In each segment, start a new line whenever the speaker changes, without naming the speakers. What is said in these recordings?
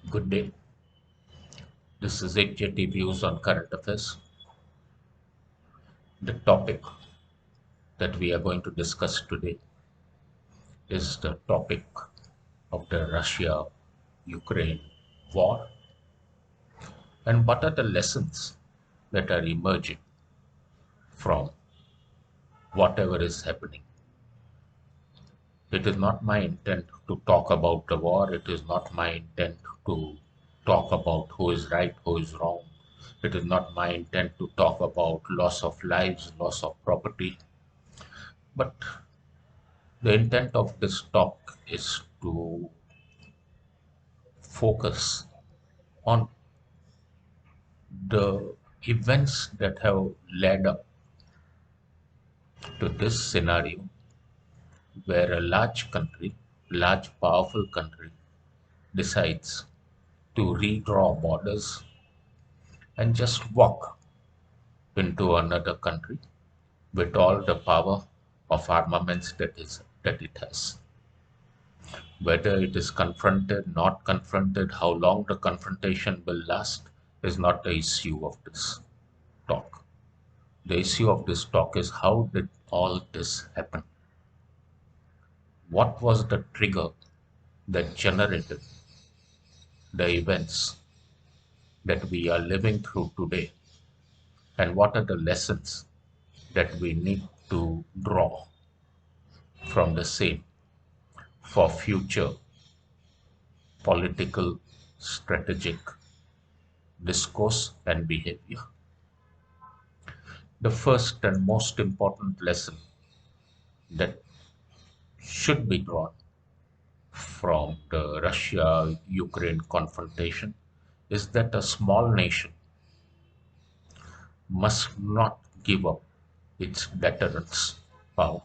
Good day. This is HJT Views on current affairs. The topic that we are going to discuss today is the topic of the Russia-Ukraine war and what are the lessons that are emerging from whatever is happening. It is not my intent to talk about the war. It is not my intent to talk about who is right, who is wrong. It is not my intent to talk about loss of lives, loss of property. But the intent of this talk is to focus on the events that have led up to this scenario where a large country, large powerful country, decides to redraw borders and just walk into another country with all the power of armaments that it has. Whether it is confronted, not confronted, how long the confrontation will last is not the issue of this talk. The issue of this talk is how did all this happen? What was the trigger that generated the events that we are living through today? And what are the lessons that we need to draw from the same for future political, strategic discourse and behavior? The first and most important lesson that should be drawn from the Russia Ukraine confrontation is that a small nation must not give up its deterrence power.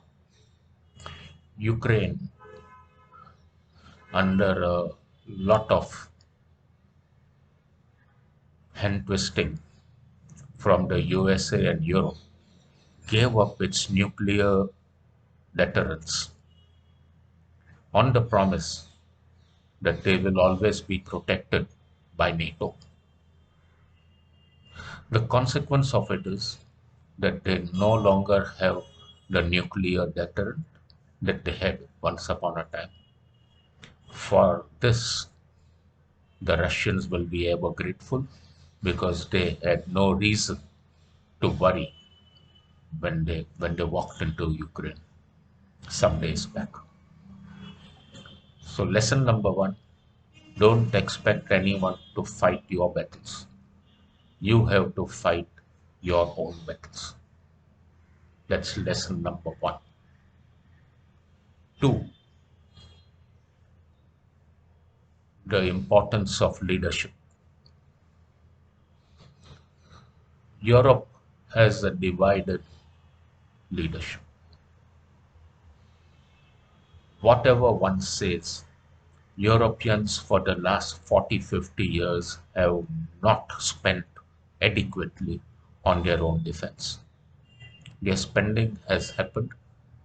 Ukraine, under a lot of hand twisting from the USA and Europe, gave up its nuclear deterrence on the promise that they will always be protected by NATO. The consequence of it is that they no longer have the nuclear deterrent that they had once upon a time. For this, the Russians will be ever grateful because they had no reason to worry when they walked into Ukraine some days back. So lesson number one, don't expect anyone to fight your battles. You have to fight your own battles. That's lesson number one. Two, the importance of leadership. Europe has a divided leadership. Whatever one says, Europeans for the last 40, 50 years have not spent adequately on their own defense. Their spending has happened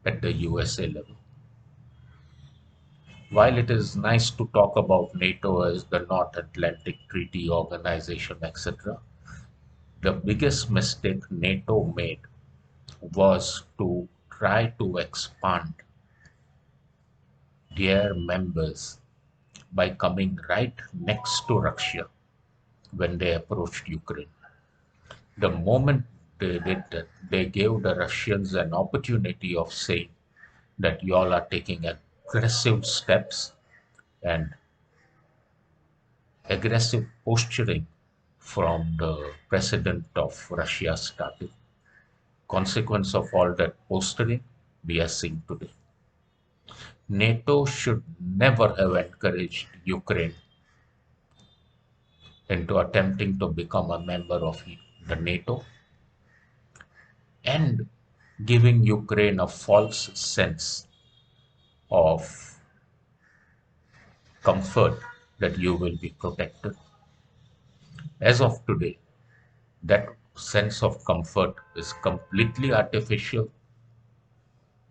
at the USA level. While it is nice to talk about NATO as the North Atlantic Treaty Organization, etc., the biggest mistake NATO made was to try to expand their members by coming right next to Russia when they approached Ukraine. The moment they did that, they gave the Russians an opportunity of saying that you all are taking aggressive steps and aggressive posturing from the president of Russia started. Consequence of all that posturing we are seeing today. NATO should never have encouraged Ukraine into attempting to become a member of the NATO and giving Ukraine a false sense of comfort that you will be protected. As of today, that sense of comfort is completely artificial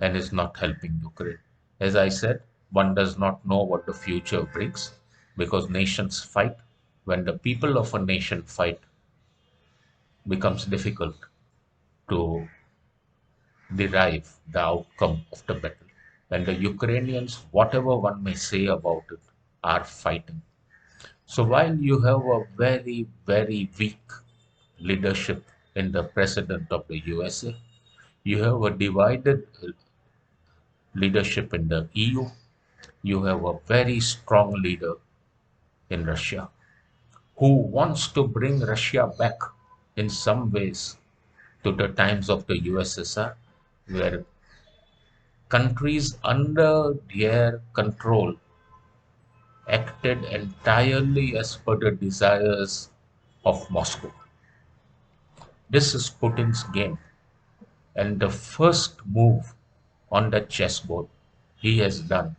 and is not helping Ukraine. As I said, one does not know what the future brings, because nations fight. When the people of a nation fight, becomes difficult to derive the outcome of the battle. And the Ukrainians, whatever one may say about it, are fighting. So while you have a very, very weak leadership in the president of the USA, you have a divided leadership in the EU, you have a very strong leader in Russia who wants to bring Russia back in some ways to the times of the USSR, where countries under their control acted entirely as per the desires of Moscow. This is Putin's game, and the first move on the chessboard he has done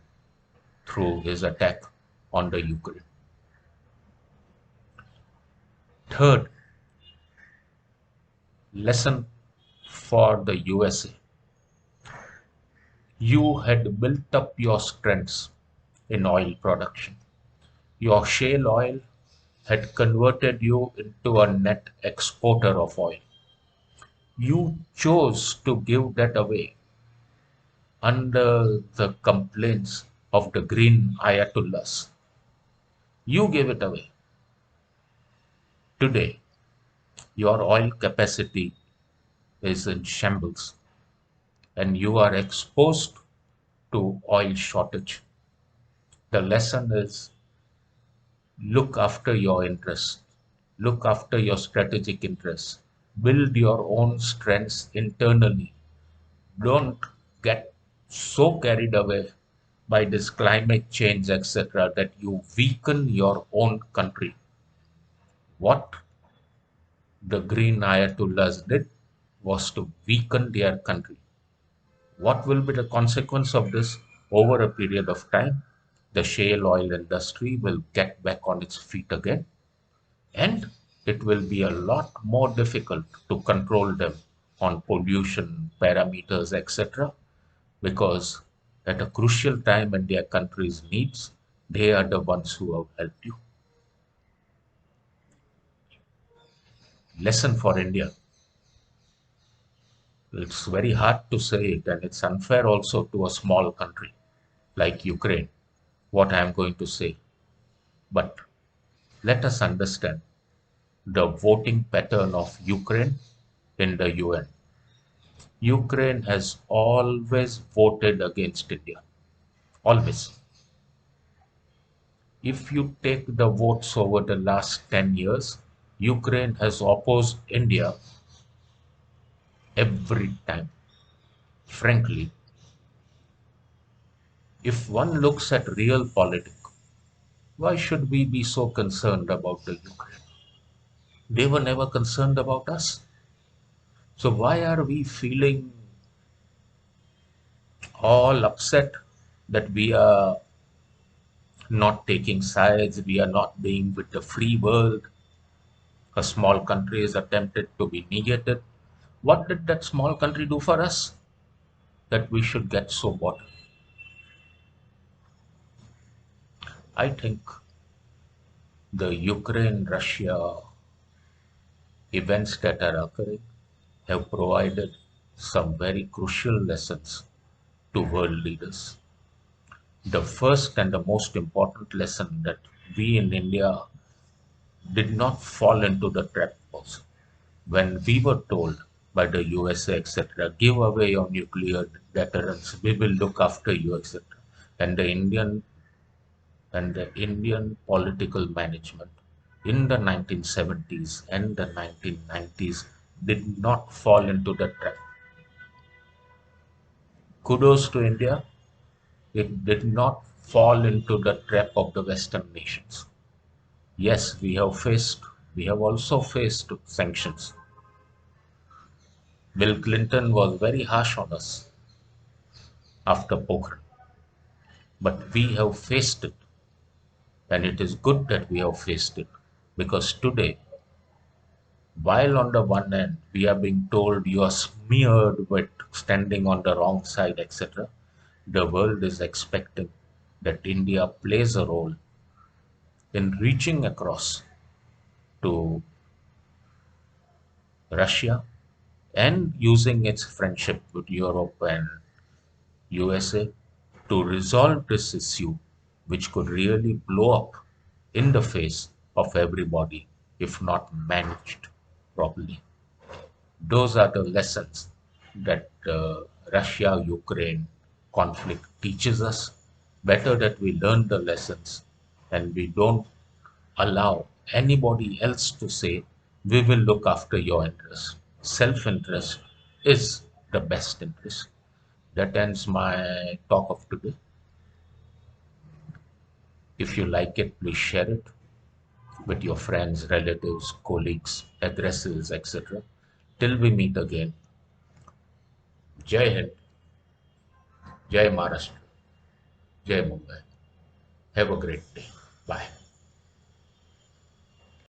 through his attack on the Ukraine. Third lesson for the USA: you had built up your strengths in oil production. Your shale oil had converted you into a net exporter of oil. You chose to give that away under the complaints of the green ayatollahs. You gave it away. Today, your oil capacity is in shambles and you are exposed to oil shortage. The lesson is look after your interests, look after your strategic interests, build your own strengths internally. Don't get so carried away by this climate change, etc., that you weaken your own country. What the green ayatollahs did was to weaken their country. What will be the consequence of this over a period of time? The shale oil industry will get back on its feet again, and it will be a lot more difficult to control them on pollution parameters, etc., because at a crucial time in their country's needs, they are the ones who have helped you. Lesson for India. It's very hard to say it, and it's unfair also to a small country like Ukraine, what I am going to say. But let us understand the voting pattern of Ukraine in the UN. Ukraine has always voted against India. Always. If you take the votes over the last 10 years, Ukraine has opposed India every time. Frankly, if one looks at real politics, why should we be so concerned about the Ukraine? They were never concerned about us. So why are we feeling all upset that we are not taking sides, we are not being with the free world? A small country is attempted to be negated. What did that small country do for us that we should get so bothered? I think the Ukraine Russia events that are occurring have provided some very crucial lessons to world leaders. The first and the most important lesson that we in India did not fall into the trap was when we were told by the USA, etc., give away your nuclear deterrence, we will look after you, etc. And the Indian political management in the 1970s and the 1990s did not fall into the trap. Kudos to India, it did not fall into the trap of the Western nations. Yes, we have also faced sanctions. Bill Clinton was very harsh on us after Pokhran, but we have faced it, and it is good that we have faced it because today, while on the one hand we are being told you are smeared with standing on the wrong side, etc., the world is expecting that India plays a role in reaching across to Russia and using its friendship with Europe and USA to resolve this issue, which could really blow up in the face of everybody if not managed properly. Those are the lessons that the Russia Ukraine conflict teaches us. Better that we learn the lessons and we don't allow anybody else to say, we will look after your interest. Self interest is the best interest. That ends my talk of today. If you like it, please share it with your friends, relatives, colleagues, addresses, etc. Till we meet again, Jai Hind, Jai Maharashtra, Jai Mumbai. Have a great day. Bye.